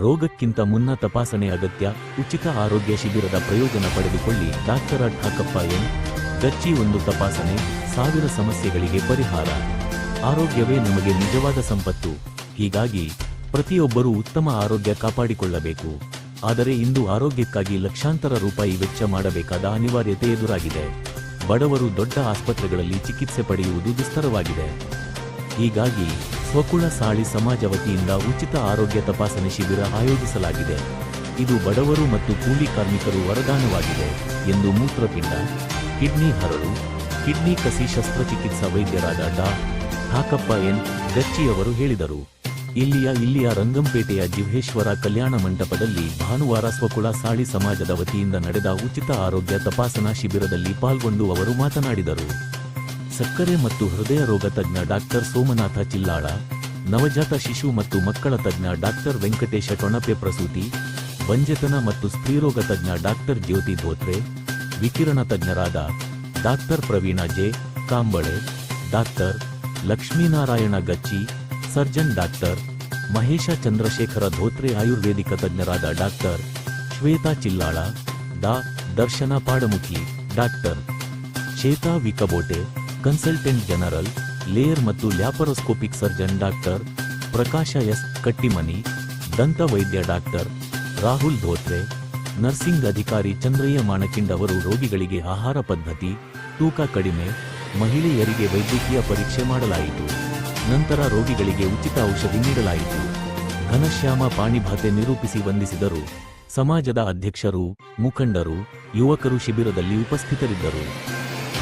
ರೋಗಕ್ಕಿಂತ ಮುನ್ನ ತಪಾಸಣೆ ಅಗತ್ಯ. ಉಚಿತ ಆರೋಗ್ಯ ಶಿಬಿರದ ಪ್ರಯೋಜನ ಪಡೆದುಕೊಳ್ಳಿ. Doctor Thakappa N. ಗಚ್ಚಿ. ಒಂದು ತಪಾಸಣೆ, 1000 ಸಮಸ್ಯೆಗಳಿಗೆ ಪರಿಹಾರ. ಆರೋಗ್ಯವೇ ನಮಗೆ ನಿಜವಾದ ಸಂಪತ್ತು. ಹೀಗಾಗಿ ಪ್ರತಿಯೊಬ್ಬರೂ ಉತ್ತಮ ಆರೋಗ್ಯ ಕಾಪಾಡಿಕೊಳ್ಳಬೇಕು. ಆದರೆ ಇಂದು ಆರೋಗ್ಯಕ್ಕಾಗಿ ಲಕ್ಷಾಂತರ ರೂಪಾಯಿ ವೆಚ್ಚ ಮಾಡಬೇಕಾದ ಅನಿವಾರ್ಯತೆ ಎದುರಾಗಿದೆ. ಬಡವರು ದೊಡ್ಡ ಆಸ್ಪತ್ರೆಗಳಲ್ಲಿ ಚಿಕಿತ್ಸೆ ಪಡೆಯುವುದು ದುಸ್ತರವಾಗಿದೆ. ಹೀಗಾಗಿ ಸ್ವಕುಳ ಸಾಳಿ ಸಮಾಜ ವತಿಯಿಂದ ಉಚಿತ ಆರೋಗ್ಯ ತಪಾಸಣೆ ಶಿಬಿರ ಆಯೋಜಿಸಲಾಗಿದೆ. ಇದು ಬಡವರು ಮತ್ತು ಕೂಲಿ ಕಾರ್ಮಿಕರು ವರದಾನವಾಗಿದೆ ಎಂದು ಮೂತ್ರಪಿಂಡ, ಕಿಡ್ನಿ ಹರಳು, ಕಿಡ್ನಿ ಕಸಿ ಶಸ್ತ್ರಚಿಕಿತ್ಸಾ ವೈದ್ಯರಾದ ಡಾ. ಠಾಕಪ್ಪ ಎನ್. ಗಚ್ಚಿಯವರು ಹೇಳಿದರು. ಇಲ್ಲಿಯ ರಂಗಂಪೇಟೆಯ ಜಿವ್ಹೇಶ್ವರ ಕಲ್ಯಾಣ ಮಂಟಪದಲ್ಲಿ ಭಾನುವಾರ ಸ್ವಕುಳ ಸಾಳಿ ಸಮಾಜದ ವತಿಯಿಂದ ನಡೆದ ಉಚಿತ ಆರೋಗ್ಯ ತಪಾಸಣಾ ಶಿಬಿರದಲ್ಲಿ ಪಾಲ್ಗೊಂಡು ಅವರು ಮಾತನಾಡಿದರು. ಸಕ್ಕರೆ ಮತ್ತು ಹೃದಯ ರೋಗ ತಜ್ಞ ಡಾಕ್ಟರ್ ಸೋಮನಾಥ ಚಿಲ್ಲಾಳ, ನವಜಾತ ಶಿಶು ಮತ್ತು ಮಕ್ಕಳ ತಜ್ಞ ಡಾಕ್ಟರ್ ವೆಂಕಟೇಶ ಟೊಣಪೆ, ಪ್ರಸೂತಿ, ಬಂಜೆತನ ಮತ್ತು ಸ್ತ್ರೀರೋಗ ತಜ್ಞ ಡಾಕ್ಟರ್ ಜ್ಯೋತಿ ಧೋತ್ರೆ, ವಿಕಿರಣ ತಜ್ಞರಾದ doctor Praveen J. Kamble, doctor Lakshminarayan Gachchi, surgeon doctor Mahesh Chandrashekhar Dhotre, ಆಯುರ್ವೇದಿಕ ತಜ್ಞರಾದ ಡಾಕ್ಟರ್ ಶ್ವೇತಾ ಚಿಲ್ಲಾಳ, ಡಾ. Darshan Padamukhi, doctor Cheta Vikabote, consultant general, ಲೇಯರ್ ಮತ್ತು laparoscopic surgeon doctor Prakash S. Kattimani, ದಂತ ವೈದ್ಯ ಡಾಕ್ಟರ್ ರಾಹುಲ್ ಧೋತ್ರೆ, ನರ್ಸಿಂಗ್ ಅಧಿಕಾರಿ ಚಂದ್ರಯ್ಯ ಮಾಣಕಿಂಡ್ ಅವರು ರೋಗಿಗಳಿಗೆ ಆಹಾರ ಪದ್ಧತಿ, ತೂಕ ಕಡಿಮೆ, ಮಹಿಳೆಯರಿಗೆ ವೈದ್ಯಕೀಯ ಪರೀಕ್ಷೆ ಮಾಡಲಾಯಿತು. ನಂತರ ರೋಗಿಗಳಿಗೆ ಉಚಿತ ಔಷಧಿ ನೀಡಲಾಯಿತು. ಘನಶ್ಯಾಮ ಪಾಣಿಭಾತೆ ನಿರೂಪಿಸಿ ವಂದಿಸಿದರು. ಸಮಾಜದ ಅಧ್ಯಕ್ಷರು, ಮುಖಂಡರು, ಯುವಕರು ಶಿಬಿರದಲ್ಲಿ ಉಪಸ್ಥಿತರಿದ್ದರು.